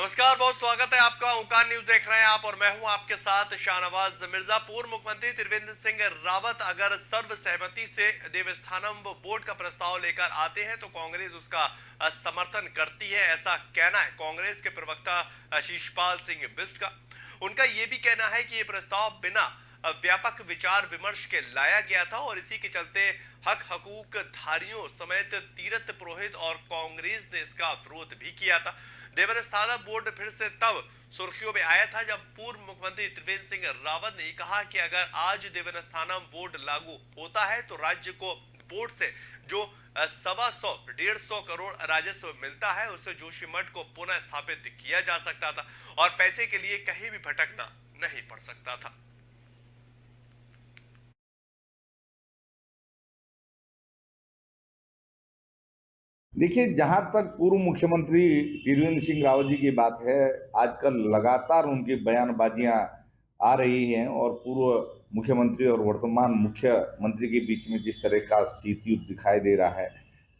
नमस्कार, बहुत स्वागत है आपका। ओंकार न्यूज देख रहे हैं आप और मैं हूं आपके साथ शाहनवाज मिर्जा। पूर्व मुख्यमंत्री त्रिवेंद्र सिंह रावत अगर सर्वसहमति से देवस्थानम बोर्ड का प्रस्ताव लेकर आते हैं तो कांग्रेस उसका समर्थन करती है, ऐसा कहना है कांग्रेस के प्रवक्ता शीशपाल सिंह बिष्ट का। उनका यह भी कहना है कि यह प्रस्ताव बिना व्यापक विचार विमर्श के लाया गया था और इसी के चलते हक हकूक धारियों समेत तीर्थ पुरोहित और कांग्रेस ने इसका विरोध भी किया था। देवस्थानम बोर्ड फिर से तब सुर्खियों में आया था जब पूर्व मुख्यमंत्री त्रिवेंद्र सिंह रावत ने कहा कि अगर आज देवस्थानम बोर्ड लागू होता है तो राज्य को बोर्ड से जो 125 करोड़ राजस्व मिलता है उससे जोशीमठ को पुनः स्थापित किया जा सकता था और पैसे के लिए कहीं भी भटकना नहीं पड़ सकता था। देखिए, जहां तक पूर्व मुख्यमंत्री त्रिवेंद्र सिंह रावत जी की बात है, आजकल लगातार उनकी बयानबाजियां आ रही हैं और पूर्व मुख्यमंत्री और वर्तमान मुख्यमंत्री के बीच में जिस तरह का शीत युद्ध दिखाई दे रहा है,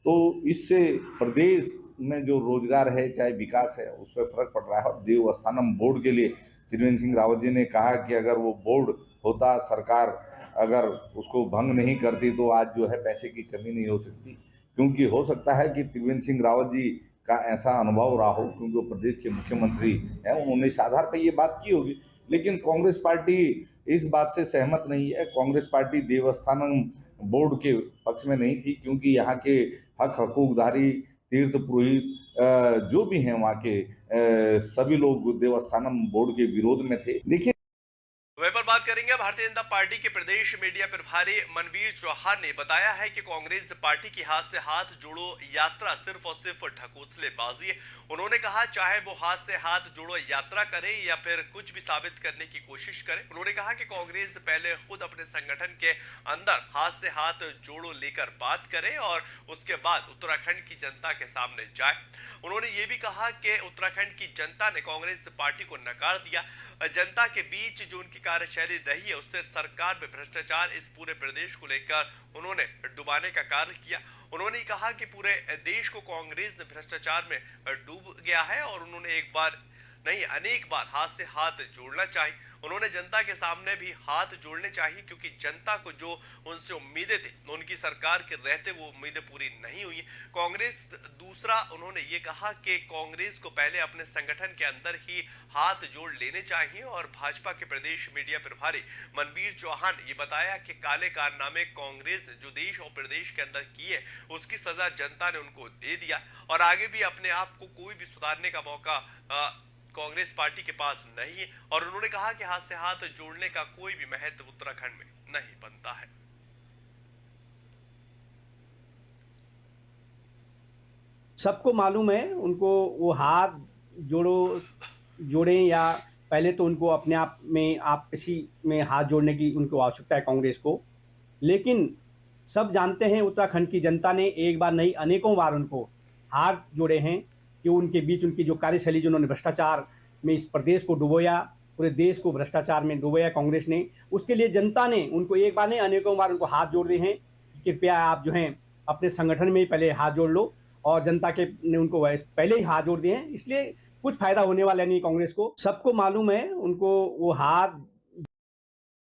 तो इससे प्रदेश में जो रोजगार है चाहे विकास है उस पर फर्क पड़ रहा है। और देवस्थानम बोर्ड के लिए त्रिवेंद्र सिंह रावत जी ने कहा कि अगर वो बोर्ड होता, सरकार अगर उसको भंग नहीं करती तो आज जो है पैसे की कमी नहीं हो सकती। क्योंकि हो सकता है कि त्रिवेंद्र सिंह रावत जी का ऐसा अनुभव रहा हो, क्योंकि वो प्रदेश के मुख्यमंत्री हैं, उन्होंने इस आधार पर ये बात की होगी। लेकिन कांग्रेस पार्टी इस बात से सहमत नहीं है। कांग्रेस पार्टी देवस्थानम बोर्ड के पक्ष में नहीं थी, क्योंकि यहाँ के हक हकूकधारी तीर्थ पुरोहित जो भी हैं वहाँ के सभी लोग देवस्थानम बोर्ड के विरोध में थे। देखिए, वहीं पर बात करेंगे भारतीय जनता पार्टी के प्रदेश मीडिया प्रभारी मनवीर चौहान ने बताया है कि कांग्रेस पार्टी की हाथ से हाथ जोड़ो यात्रा सिर्फ और सिर्फ ढकोसलेबाजी है। उन्होंने कहा चाहे वो हाथ से हाथ जोड़ो यात्रा करे या फिर कुछ भी साबित करने की कोशिश करे। उन्होंने कहा कि कांग्रेस पहले खुद अपने संगठन के अंदर हाथ से हाथ जोड़ो लेकर बात करे और उसके बाद उत्तराखंड की जनता के सामने जाए। उन्होंने ये भी कहा कि उत्तराखंड की जनता ने कांग्रेस पार्टी को नकार दिया। जनता के बीच जो उनकी कार्यशैली रही है उससे सरकार में भ्रष्टाचार इस पूरे प्रदेश को लेकर उन्होंने डुबाने का कार्य किया। उन्होंने कहा कि पूरे देश को कांग्रेस ने भ्रष्टाचार में डूब गया है और उन्होंने एक बार नहीं अनेक बार हाथ से हाथ जोड़ना चाहिए। उन्होंने जनता के सामने भी हाथ जोड़ने चाहिए क्योंकि जनता को जो उनसे उम्मीदें थी उनकी सरकार के रहते वो उम्मीदें पूरी नहीं हुई। कांग्रेस दूसरा उन्होंने ये कहा कि कांग्रेस को पहले अपने संगठन के अंदर ही हाथ जोड़ लेने चाहिए और भाजपा के प्रदेश मीडिया प्रभारी मनवीर चौहान ने ये बताया कि काले कारनामे कांग्रेस ने जो देश और प्रदेश के अंदर किए उसकी सजा जनता ने उनको दे दिया और आगे भी अपने आप को कोई भी सुधारने का मौका कांग्रेस पार्टी के पास नहीं है। और उन्होंने कहा कि हाथ से हाथ जोड़ने का कोई भी महत्व उत्तराखंड में नहीं बनता है। सबको मालूम है उनको वो हाथ जोड़ो जोड़ें या पहले तो उनको अपने आप में आप किसी में हाथ जोड़ने की उनको आवश्यकता है कांग्रेस को। लेकिन सब जानते हैं उत्तराखंड की जनता ने एक बार नहीं अनेकों बार उनको हाथ जोड़े हैं कि उनके बीच उनकी जो कार्यशैली जिन्होंने भ्रष्टाचार में इस प्रदेश को डुबोया, पूरे देश को भ्रष्टाचार में डुबोया कांग्रेस ने, उसके लिए जनता ने उनको एक बार नहीं अनेकों बार उनको हाथ जोड़ दिए हैं कि कृपया आप जो हैं अपने संगठन में ही पहले हाथ जोड़ लो। और जनता के ने उनको पहले ही हाथ जोड़ दिए हैं, इसलिए कुछ फायदा होने वाला नहीं कांग्रेस को। सबको मालूम है उनको वो हाथ।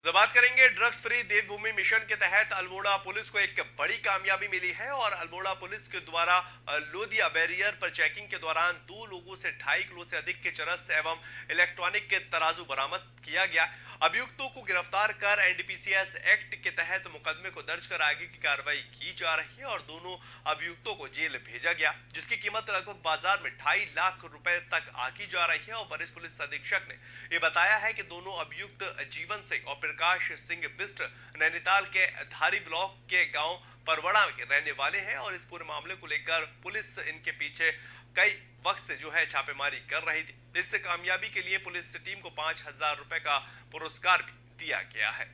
तो बात करेंगे ड्रग्स फ्री देवभूमि मिशन के तहत अल्मोड़ा पुलिस को एक बड़ी कामयाबी मिली है और अल्मोड़ा पुलिस के द्वारा लोदिया बैरियर पर चेकिंग के दौरान 2 लोगों से 2.5 किलो से अधिक के चरस एवं इलेक्ट्रॉनिक के तराजू बरामद किया गया। अभियुक्तों को गिरफ्तार कर एनडीपीसी एक्ट के तहत मुकदमे को दर्ज कर आगे की कार्रवाई की जा रही है और दोनों अभियुक्तों को जेल भेजा गया जिसकी कीमत लगभग बाजार में 2.5 लाख रुपए तक आकी जा रही है। और वरिष्ठ पुलिस अधीक्षक ने यह बताया है कि दोनों अभियुक्त जीवन सिंह और प्रकाश सिंह बिष्ट नैनीताल के धारी ब्लॉक के गांव परवड़ा के रहने वाले हैं और इस पूरे मामले को लेकर पुलिस इनके पीछे कई वक्त से जो है छापेमारी कर रही थी। इस कामयाबी के लिए पुलिस टीम को 5,000 रुपए का पुरस्कार भी दिया गया है।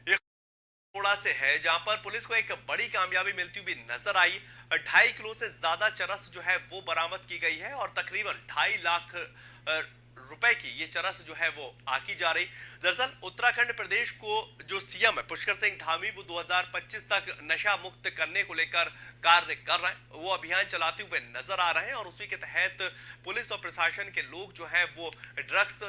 अल्मोड़ा से है जहां पर पुलिस को एक बड़ी कामयाबी मिलती हुई नजर आई। 2.5 किलो से ज्यादा चरस जो है वो बरामद की गई है और तकरीबन 2.5 लाख रुपए की ये चरस जो है वो आकी जा रही। दरअसल उत्तराखंड प्रदेश को जो सीएम है पुष्कर सिंह धामी वो 2025 तक नशा मुक्त करने को लेकर कार्य कर रहे हैं, वो अभियान चलाते हुए नजर आ रहे हैं और उसी के तहत पुलिस और प्रशासन के लोग जो है वो ड्रग्स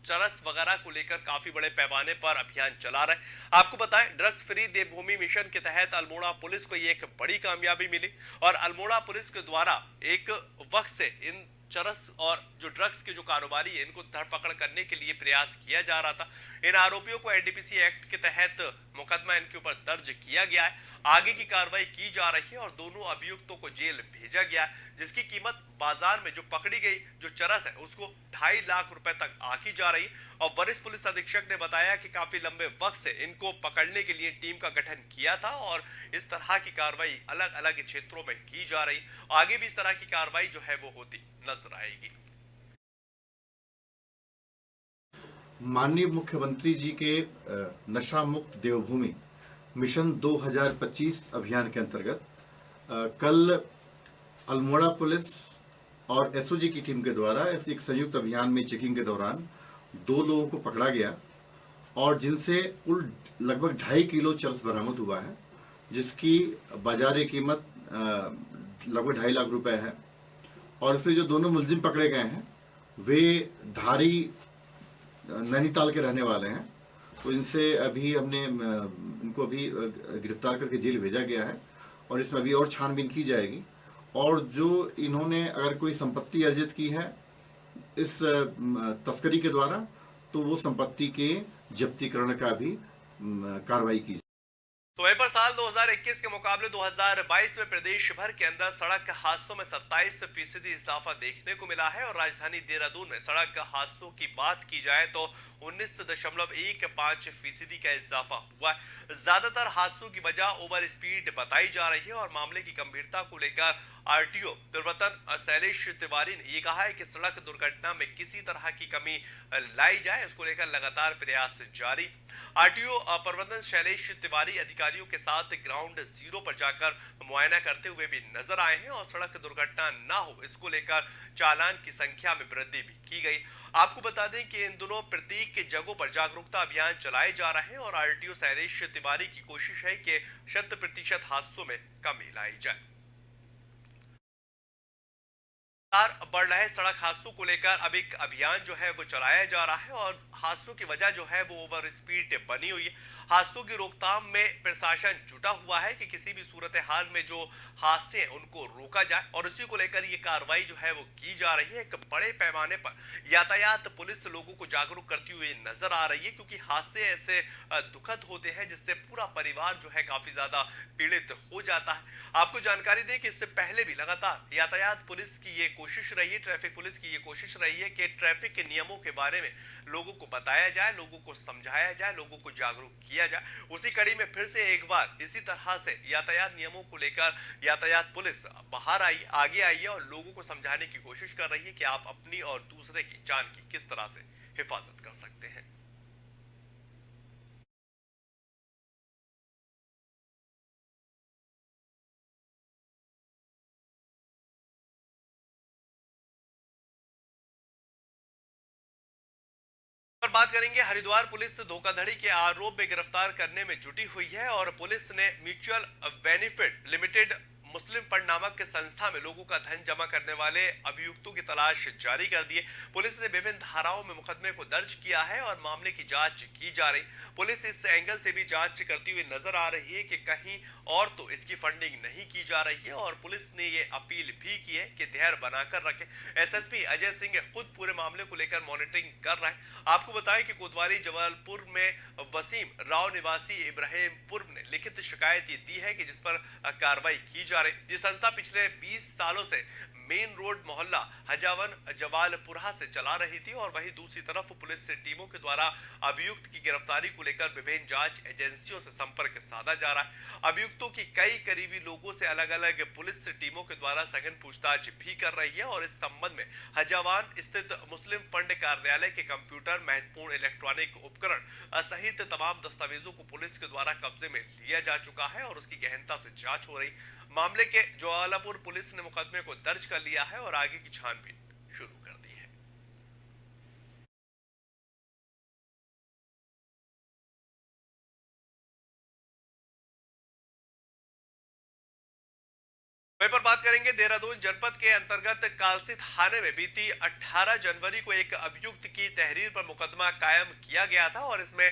चरस वगैरह को लेकर काफी बड़े पैमाने पर अभियान चला रहे हैं। आपको बताएं, ड्रग्स फ्री देवभूमि मिशन के तहत अल्मोड़ा पुलिस को ये एक बड़ी कामयाबी मिली और अल्मोड़ा पुलिस के द्वारा एक वक्त से इन चरस और जो ड्रग्स के जो कारोबारी है इनको धरपकड़ करने के लिए प्रयास किया जा रहा था। इन आरोपियों को एनडीपीसी एक्ट के तहत मुकदमा इनके ऊपर दर्ज किया गया है, आगे की कार्रवाई की जा रही है और दोनों अभियुक्तों को जेल भेजा गया है, जिसकी कीमत बाजार में जो पकड़ी गई जो चरस है उसको 2.5 लाख रुपए तक आकी जा रही है। और वरिष्ठ पुलिस अधीक्षक ने बताया कि काफी लंबे वक्त से इनको पकड़ने के लिए टीम का गठन किया था और इस तरह की कार्रवाई अलग अलग क्षेत्रों में की जा रही, आगे भी इस तरह की कार्रवाई जो है वो होती नजर आएगी। माननीय मुख्यमंत्री जी के नशा मुक्त देवभूमि मिशन 2025 अभियान के अंतर्गत कल अल्मोड़ा पुलिस और एसओजी की टीम के द्वारा एक संयुक्त अभियान में चेकिंग के दौरान 2 लोगों को पकड़ा गया और जिनसे कुल लगभग 2.5 किलो चरस बरामद हुआ है, जिसकी बाजारी कीमत लगभग 2.5 लाख रुपए है। और इसमें जो दोनों मुलजिम पकड़े गए हैं वे धारी नैनीताल के रहने वाले हैं, तो इनसे अभी इनको अभी गिरफ्तार करके जेल भेजा गया है और इसमें अभी और छानबीन की जाएगी। और जो इन्होंने अगर कोई संपत्ति अर्जित की है इस तस्करी के द्वारा तो वो संपत्ति के जब्तीकरण का भी कार्रवाई की। तो वहीं पर साल 2021 के मुकाबले 2022 में प्रदेश भर के अंदर सड़क हादसों में 27% इजाफा देखने को मिला है और राजधानी देहरादून में सड़क हादसों की बात की जाए तो 19.15% का इजाफा हुआ है। ज्यादातर हादसों की वजह ओवर स्पीड बताई जा रही है और मामले की गंभीरता को लेकर आरटीओ प्रवर्तन शैलेश तिवारी ने ये कहा है कि सड़क दुर्घटना में किसी तरह की कमी लाई जाए, इसको लेकर लगातार प्रयास जारी। आरटीओ प्रवर्तन शैलेश तिवारी अधिकारियों के साथ ग्राउंड जीरो पर जाकर मुआयना करते हुए भी नजर आए हैं और सड़क दुर्घटना ना हो इसको लेकर चालान की संख्या में वृद्धि भी की गई। आपको बता दें कि इन दोनों प्रतीक के जगहों पर जागरूकता अभियान चलाए जा रहे हैं और आरटीओ शैलेश तिवारी की कोशिश है कि 100% हादसों में कमी लाई जाए। बढ़ रहे सड़क हादसों को लेकर अब एक अभियान जो है वो चलाया जा रहा है और हादसों की वजह जो है वो ओवर स्पीड बनी हुई है। हादसों की रोकथाम में प्रशासन जुटा हुआ है कि किसी भी सूरत हाल में जो हादसे हैं उनको रोका जाए और इसी को लेकर ये कार्रवाई जो है वो की जा रही है। एक बड़े पैमाने पर यातायात पुलिस लोगों को जागरूक करती हुई नजर आ रही है क्योंकि हादसे ऐसे दुखद होते हैं जिससे पूरा परिवार जो है काफी ज्यादा पीड़ित हो जाता है। आपको जानकारी दें कि इससे पहले भी लगातार यातायात पुलिस की ये कोशिश रही है, ट्रैफिक पुलिस की ये कोशिश रही है कि ट्रैफिक के नियमों के बारे में लोगों को बताया जाए, लोगों को समझाया जाए, लोगों को जागरूक किया जाए। उसी कड़ी में फिर से एक बार इसी तरह से यातायात नियमों को लेकर यातायात पुलिस बाहर आगे आई है और लोगों को समझाने की कोशिश कर रही है कि आप अपनी और दूसरे की जान की किस तरह से हिफाजत कर सकते हैं। बात करेंगे, हरिद्वार पुलिस धोखाधड़ी के आरोप में गिरफ्तार करने में जुटी हुई है और पुलिस ने म्यूचुअल बेनिफिट लिमिटेड मुस्लिम फंड नामक संस्था में लोगों का धन जमा करने वाले अभियुक्तों की तलाश जारी कर दी है। पुलिस ने विभिन्न धाराओं में मुकदमे को दर्ज किया है और मामले की जांच की जा रही। पुलिस इस एंगल से भी जांच करती हुई नजर आ रही है कि कहीं और तो इसकी फंडिंग नहीं की जा रही है और पुलिस ने ये अपील भी की है कि धैर्य बनाकर रखें। एसएसपी अजय सिंह खुद पूरे मामले को लेकर मॉनिटरिंग कर रहे हैं। आपको बताएं कि कोतवाली जबलपुर में वसीम राव निवासी इब्राहिमपुर ने लिखित शिकायत ये दी है कि जिस पर कार्रवाई की जा रही। ये संस्था पिछले 20 सालों से मेन रोड मोहल्ला हजावन जवालपुरा से चला रही थी और वहीं दूसरी तरफ पुलिस से टीमों के द्वारा अभियुक्त की गिरफ्तारी को लेकर विभिन्न जांच एजेंसियों से संपर्क साधा जा रहा है। अभियुक्तों की कई करीबी लोगों से अलग अलग पुलिस टीमों के द्वारा सघन पूछताछ भी कर रही है और इस संबंध में हजावान स्थित मुस्लिम फंड कार्यालय के कंप्यूटर, महत्वपूर्ण इलेक्ट्रॉनिक उपकरण सहित तमाम दस्तावेजों को पुलिस के द्वारा कब्जे में लिया जा चुका है और उसकी गहनता से जांच हो रही। मामले के ज्वालापुर पुलिस ने मुकदमे को दर्ज कर लिया है और आगे की छानबीन शुरू कर दी है। वहीं पर बात करेंगे देहरादून जनपद के अंतर्गत कालसी थाने में बीती 18 जनवरी को एक अभियुक्त की तहरीर पर मुकदमा कायम किया गया था और इसमें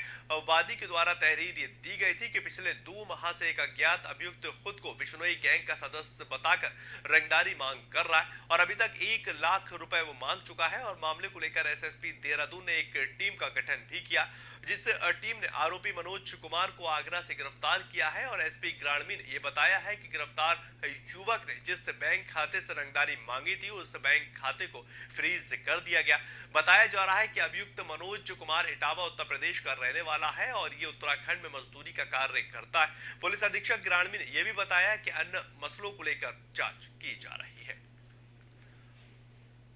वादी के द्वारा तहरीर ये दी गई थी कि पिछले 2 माह से एक अज्ञात अभियुक्त खुद को बिश्नोई गैंग का सदस्य बताकर रंगदारी मांग कर रहा है और अभी तक 1 लाख रुपए वो मांग चुका है। और मामले को लेकर एसएसपी देहरादून ने एक टीम का गठन भी किया, जिस टीम ने आरोपी मनोज कुमार को आगरा से गिरफ्तार किया है। और एसपी ग्रामीण ने ये बताया है कि गिरफ्तार युवक ने जिस बैंक खाते से रंगदारी मांगी थी उस बैंक खाते को फ्रीज कर दिया गया। बताया जा रहा है कि अभियुक्त मनोज कुमार इटावा उत्तर प्रदेश का रहने वाला है और ये उत्तराखंड में मजदूरी का कार्य करता है। पुलिस अधीक्षक ग्रामीण ने यह भी बताया कि अन्य मसलों को लेकर जांच की जा रही है।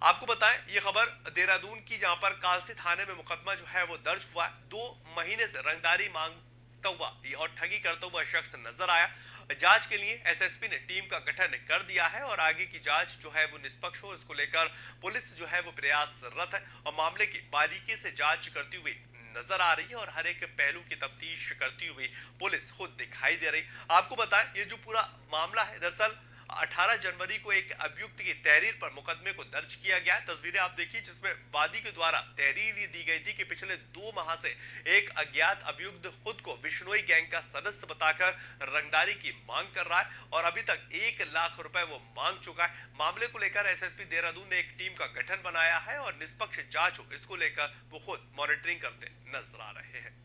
आपको बताएं ये खबर देहरादून की, जहां पर कालसी थाने में मुकदमा जो है वो दर्ज हुआ है। 2 महीने से रंगदारी मांगता हुआ और ठगी करता हुआ शख्स नजर आया। जांच के लिए एसएसपी ने टीम का गठन कर दिया है और आगे की जांच जो है वो निष्पक्ष हो, इसको लेकर पुलिस जो है वो प्रयासरत है और मामले की बारीकी से जांच करती हुई नजर आ रही है और हर एक पहलू की तफ्तीश करती हुई पुलिस खुद दिखाई दे रही। आपको बताएं ये जो पूरा मामला है, दरअसल 18 जनवरी को एक अभियुक्त की तहरीर पर मुकदमे को दर्ज किया गया। तस्वीरें आप देखिए जिसमें वादी के द्वारा तहरीर दी गई थी कि पिछले 2 माह से एक अज्ञात अभियुक्त खुद को बिश्नोई गैंग का सदस्य बताकर रंगदारी की मांग कर रहा है और अभी तक 1 लाख रुपए वो मांग चुका है। मामले को लेकर एसएसपी देहरादून ने एक टीम का गठन बनाया है और निष्पक्ष जांच हो, इसको लेकर वो खुद मॉनिटरिंग करते नजर आ रहे हैं।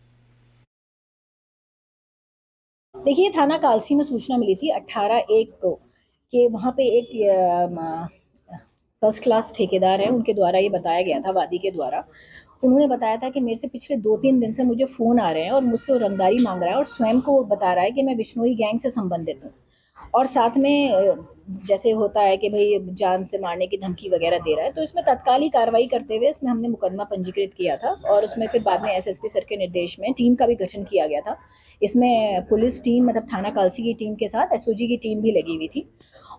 देखिए, थाना कालसी में सूचना मिली थी 18/1 को कि वहाँ पे एक फर्स्ट क्लास ठेकेदार है, उनके द्वारा ये बताया गया था, वादी के द्वारा उन्होंने बताया था कि मेरे से पिछले 2-3 दिन से मुझे फ़ोन आ रहे हैं और मुझसे वो रंगदारी मांग रहा है और स्वयं को बता रहा है कि मैं बिश्नोई गैंग से संबंधित हूँ और साथ में जैसे होता है कि भाई जान से मारने की धमकी वगैरह दे रहा है। तो इसमें तत्काली कार्रवाई करते हुए इसमें हमने मुकदमा पंजीकृत किया था और उसमें फिर बाद में एसएसपी सर के निर्देश में टीम का भी गठन किया गया था। इसमें पुलिस टीम मतलब थाना कालसी की टीम के साथ एसओजी की टीम भी लगी हुई थी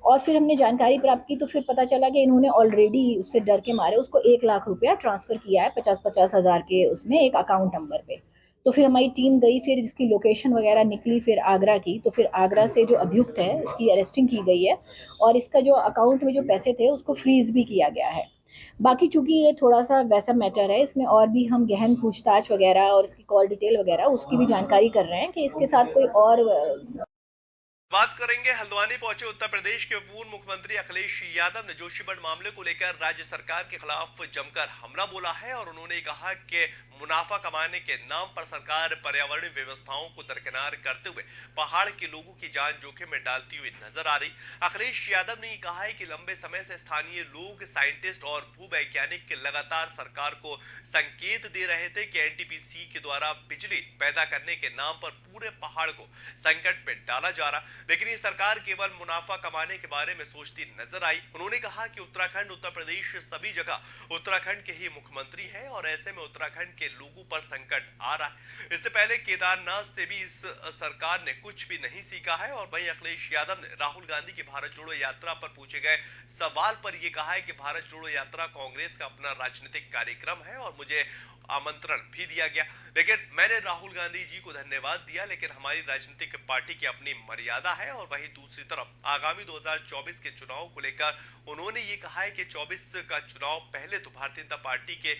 और फिर हमने जानकारी प्राप्त की तो फिर पता चला कि इन्होंने ऑलरेडी उससे डर के मारे उसको 1 लाख रुपया ट्रांसफ़र किया है 50-50 हज़ार के उसमें एक अकाउंट नंबर पे। तो फिर हमारी टीम गई, फिर जिसकी लोकेशन वगैरह निकली फिर आगरा की, तो फिर आगरा से जो अभियुक्त है इसकी अरेस्टिंग की गई है और इसका जो अकाउंट में जो पैसे थे उसको फ्रीज भी किया गया है। बाकी चूंकि ये थोड़ा सा वैसा मैटर है, इसमें और भी हम गहन पूछताछ वगैरह और इसकी कॉल डिटेल वगैरह उसकी भी जानकारी कर रहे हैं कि इसके साथ कोई और। बात करेंगे हल्द्वानी पहुंचे उत्तर प्रदेश के पूर्व मुख्यमंत्री अखिलेश यादव ने जोशीमठ मामले को लेकर राज्य सरकार के खिलाफ जमकर हमला बोला है और उन्होंने कहा कि मुनाफा कमाने के नाम पर सरकार पर्यावरणीय व्यवस्थाओं को दरकिनार करते हुए पहाड़ के लोगों की जान जोखिम में डालती हुई नजर आ रही। अखिलेश यादव ने कहा है कि लंबे समय से स्थानीय लोग, साइंटिस्ट और भूवैज्ञानिक लगातार सरकार को संकेत दे रहे थे कि एनटीपीसी के द्वारा बिजली पैदा करने के नाम पर पूरे पहाड़ को संकट में डाला जा रहा, लेकिन ये सरकार केवल मुनाफा कमाने के बारे में सोचती नजर आई। उन्होंने कहा कि उत्तराखंड, उत्तर प्रदेश सभी जगह उत्तराखंड के ही मुख्यमंत्री हैं और ऐसे में उत्तराखंड के लोगों पर संकट आ रहा है। इससे पहले केदारनाथ से भी इस सरकार ने कुछ भी नहीं सीखा है। और वहीं अखिलेश यादव ने राहुल गांधी की भारत जोड़ो यात्रा पर पूछे गए सवाल पर यह कहा है कि भारत जोड़ो यात्रा कांग्रेस का अपना राजनीतिक कार्यक्रम है और मुझे आमंत्रण भी दिया गया, लेकिन मैंने राहुल गांधी जी को धन्यवाद दिया, लेकिन हमारी राजनीतिक पार्टी की अपनी मर्यादा है। और वहीं दूसरी तरफ आगामी 2024 के चुनाव को लेकर उन्होंने ये कहा है कि 24 का चुनाव पहले तो भारतीय जनता पार्टी के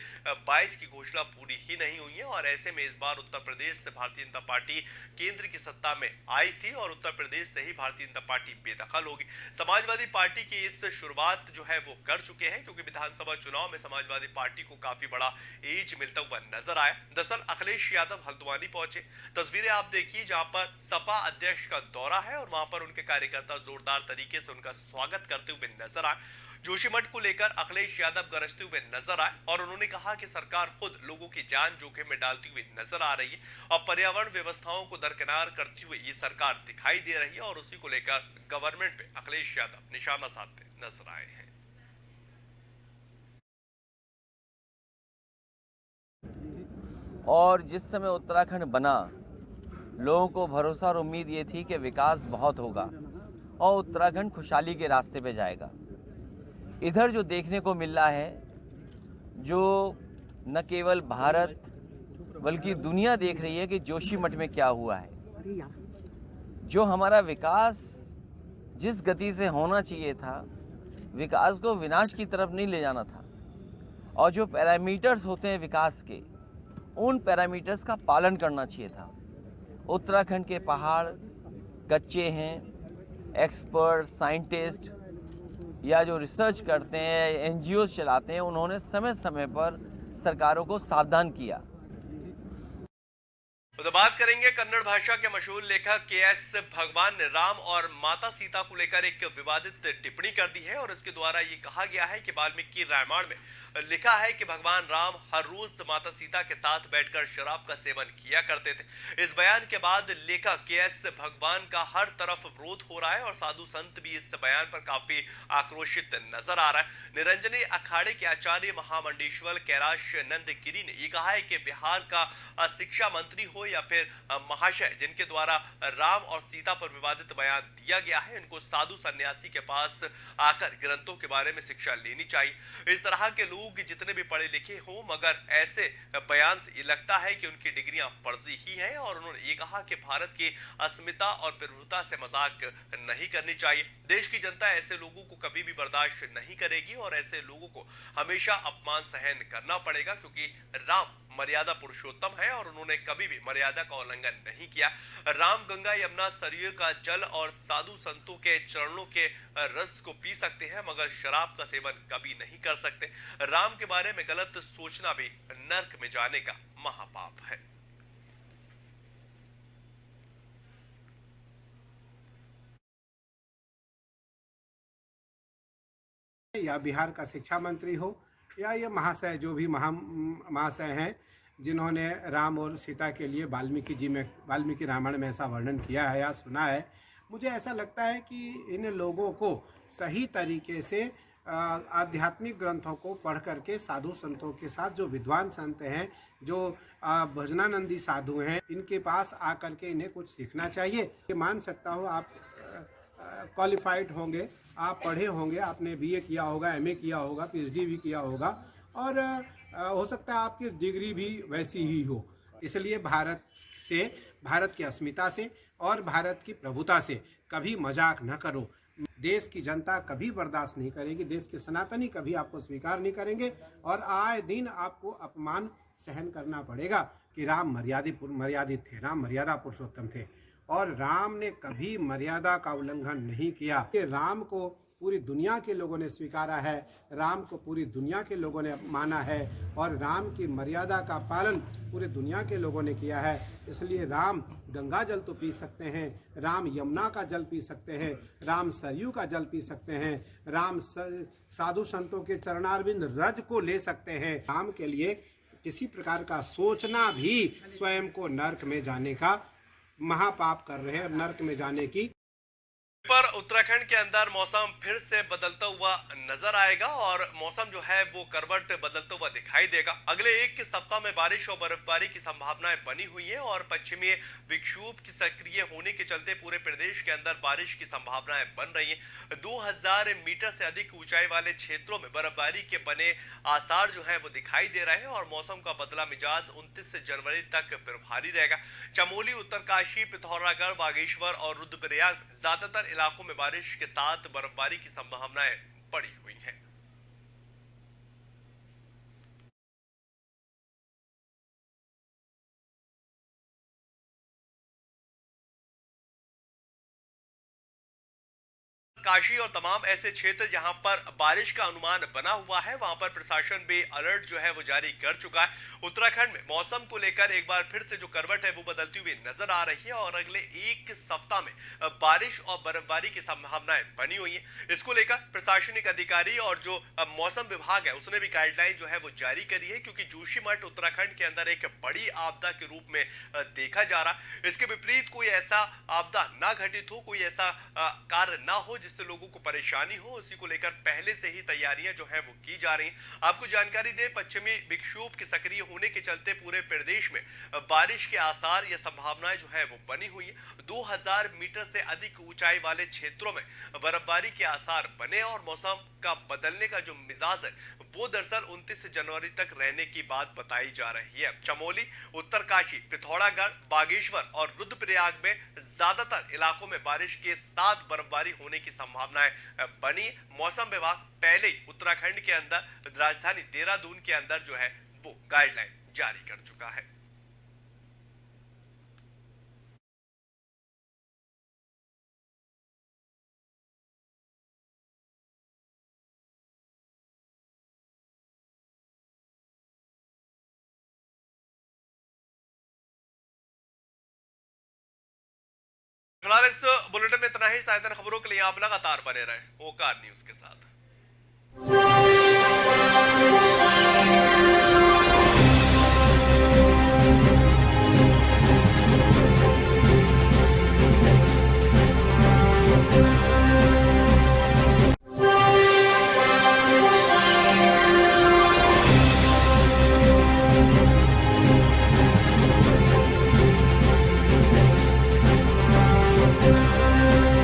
22 की घोषणा पूरी ही नहीं हुई है और ऐसे में इस बार उत्तर प्रदेश से भारतीय जनता पार्टी केंद्र की सत्ता में आई थी और उत्तर प्रदेश से ही भारतीय जनता पार्टी बेदखल होगी। समाजवादी पार्टी की इस शुरुआत जो है वो कर चुके हैं, क्योंकि विधानसभा चुनाव में समाजवादी पार्टी को काफी बड़ा एज मिलता हुआ नजर आया। दरअसल अखिलेश यादव हल्द्वानी पहुंचे, तस्वीरें आप देखिए जहां पर सपा अध्यक्ष का दौरा है और वहां पर उनके कार्यकर्ता जोरदार तरीके से उनका स्वागत करते हुए नजर आए। जोशीमठ को लेकर अखिलेश यादव गरजते हुए नजर आए और उन्होंने कहा कि सरकार खुद लोगों की जान जोखिम में डालती हुई नजर आ रही है और पर्यावरण व्यवस्थाओं को दरकिनार करती हुई ये सरकार दिखाई दे रही है और उसी को लेकर गवर्नमेंट पे अखिलेश यादव निशाना साधते नजर आए हैं। और जिस समय उत्तराखंड बना, लोगों को भरोसा और उम्मीद ये थी कि विकास बहुत होगा और उत्तराखंड खुशहाली के रास्ते पे जाएगा। इधर जो देखने को मिल रहा है, जो न केवल भारत बल्कि दुनिया देख रही है कि जोशीमठ में क्या हुआ है, जो हमारा विकास जिस गति से होना चाहिए था, विकास को विनाश की तरफ नहीं ले जाना था। और जो पैरामीटर्स होते हैं विकास के, उन पैरामीटर्स का पालन करना चाहिए था। उत्तराखंड के पहाड़ कच्चे हैं। एक्सपर्ट, साइंटिस्ट या जो रिसर्च करते हैं, एनजीओ चलाते हैं, उन्होंने समय समय पर सरकारों को सावधान किया। तो बात करेंगे कन्नड़ भाषा के मशहूर लेखक के.एस. भगवान ने राम और माता सीता को लेकर एक विवादित टिप्पणी कर दी है और इसके द्वारा ये कहा गया है कि वाल्मीकि रामायण में लिखा है कि भगवान राम हर रोज माता सीता के साथ बैठकर शराब का सेवन किया करते थे। इस बयान के बाद लेखक के.एस. भगवान का हर तरफ विरोध हो रहा है और साधु संत भी इस बयान पर काफी आक्रोशित नजर आ रहा है। निरंजनी अखाड़े के आचार्य महामंडलेश्वर कैलाश नंद गिरी ने यह कहा है कि बिहार का शिक्षा मंत्री हो या फिर महाशय जिनके द्वारा राम और सीता पर विवादित बयान दिया गया है, इनको साधु सन्यासी के पास आकर ग्रंथों के बारे में शिक्षा लेनी चाहिए। इस तरह के लोग जितने भी पढ़े लिखे हो, मगर ऐसे बयान से ये लगता है कि उनकी डिग्रियां फर्जी ही हैं और उन्होंने ये कहा कि भारत की अस्मिता और प्रभुता से मजाक नहीं करनी चाहिए। देश की जनता ऐसे लोगों को कभी भी बर्दाश्त नहीं करेगी और ऐसे लोगों को हमेशा अपमान सहन करना पड़ेगा, क्योंकि राम मर्यादा पुरुषोत्तम है और उन्होंने कभी भी मर्यादा का उल्लंघन नहीं किया। राम गंगा यमुना सरयू का जल और साधु संतों के चरणों के रस को पी सकते हैं, मगर शराब का सेवन कभी नहीं कर सकते। राम के बारे में गलत सोचना भी नर्क में जाने का महापाप है। या बिहार का शिक्षा मंत्री हो या ये महाशय, जो भी महाशय हैं जिन्होंने राम और सीता के लिए वाल्मीकि रामायण में ऐसा वर्णन किया है या सुना है, मुझे ऐसा लगता है कि इन लोगों को सही तरीके से आध्यात्मिक ग्रंथों को पढ़ करके साधु संतों के साथ, जो विद्वान संत हैं, जो भजनानंदी साधु हैं, इनके पास आकर के इन्हें कुछ सीखना चाहिए। ये मान सकता हूँ आप क्वालिफाइड होंगे, आप पढ़े होंगे, आपने बीए किया होगा, एमए किया होगा, पीएचडी भी किया होगा और हो सकता है आपकी डिग्री भी वैसी ही हो। इसलिए भारत की अस्मिता से और भारत की प्रभुता से कभी मजाक न करो। देश की जनता कभी बर्दाश्त नहीं करेगी, देश के सनातनी कभी आपको स्वीकार नहीं करेंगे और आए दिन आपको अपमान सहन करना पड़ेगा कि राम मर्यादित थे, राम मर्यादा पुरुषोत्तम थे और राम ने कभी मर्यादा का उल्लंघन नहीं किया। राम को पूरी दुनिया के लोगों ने स्वीकारा है, राम को पूरी दुनिया के लोगों ने माना है और राम की मर्यादा का पालन पूरी दुनिया के लोगों ने किया है। इसलिए राम गंगा जल तो पी सकते हैं, राम यमुना का जल पी सकते हैं, राम सरयू का जल पी सकते हैं, राम साधु संतों के चरणारविंद रज को ले सकते हैं। राम के लिए किसी प्रकार का सोचना भी स्वयं को नर्क में जाने का महापाप कर रहे हैं, नर्क में जाने की। पर उत्तराखंड के अंदर मौसम फिर से बदलता हुआ नजर आएगा और मौसम जो है वो करवट बदलता हुआ दिखाई देगा। अगले एक सप्ताह में बारिश और बर्फबारी की संभावनाएं बनी हुई है और पश्चिमी विक्षोभ की सक्रिय होने के चलते पूरे प्रदेश के अंदर बारिश की संभावनाएं बन रही है। 2000 मीटर से अधिक ऊंचाई वाले क्षेत्रों में बर्फबारी के बने आसार जो है वो दिखाई दे रहे हैं और मौसम का बदला मिजाज 29 जनवरी तक प्रभावी रहेगा। चमोली, उत्तरकाशी, पिथौरागढ़, बागेश्वर और रुद्रप्रयाग ज्यादातर इलाकों में बारिश के साथ बर्फबारी की संभावनाएं बढ़ी हुई हैं। काशी और तमाम ऐसे क्षेत्र जहां पर बारिश का अनुमान बना हुआ है, वहां पर प्रशासन भी अलर्ट जो है वो जारी कर चुका है। उत्तराखंड में मौसम को लेकर एक बार फिर से जो करवट है वो बदलती हुई नजर आ रही है और अगले एक सप्ताह में बारिश और बर्फबारी की संभावनाएं बनी हुई है। इसको लेकर प्रशासनिक अधिकारी और जो मौसम विभाग है उसने भी गाइडलाइन जो है वो जारी करी है, क्योंकि जोशीमठ उत्तराखंड के अंदर एक बड़ी आपदा के रूप में देखा जा रहा है। इसके विपरीत कोई ऐसा आपदा ना घटित हो, कोई ऐसा कार्य ना हो जिससे जिससे लोगों को परेशानी हो, उसी को लेकर पहले से ही तैयारियां जो है वो की जा रही हैं। आपको जानकारी दे, पश्चिमी विक्षोभ के सक्रिय होने के चलते पूरे प्रदेश में बारिश के आसार या संभावनाएं जो है वो बनी हुई है। 2000 मीटर से अधिक ऊंचाई वाले क्षेत्रों में बर्फबारी के आसार बने और मौसम का बदलने का जो मिजाज है वो दरअसल 29 जनवरी तक रहने की बात बताई जा रही है। चमोली, उत्तरकाशी, पिथौरागढ़, बागेश्वर और रुद्रप्रयाग में ज्यादातर इलाकों में बारिश के साथ बर्फबारी होने की संभावनाएं बनी। मौसम विभाग पहले ही उत्तराखंड के अंदर, राजधानी देहरादून के अंदर जो है वो गाइडलाइन जारी कर चुका है। फिलहाल इस बुलेटिन में इतना ही। ताज़ा खबरों के लिए आप लगातार बने रहें ओकार न्यूज के साथ।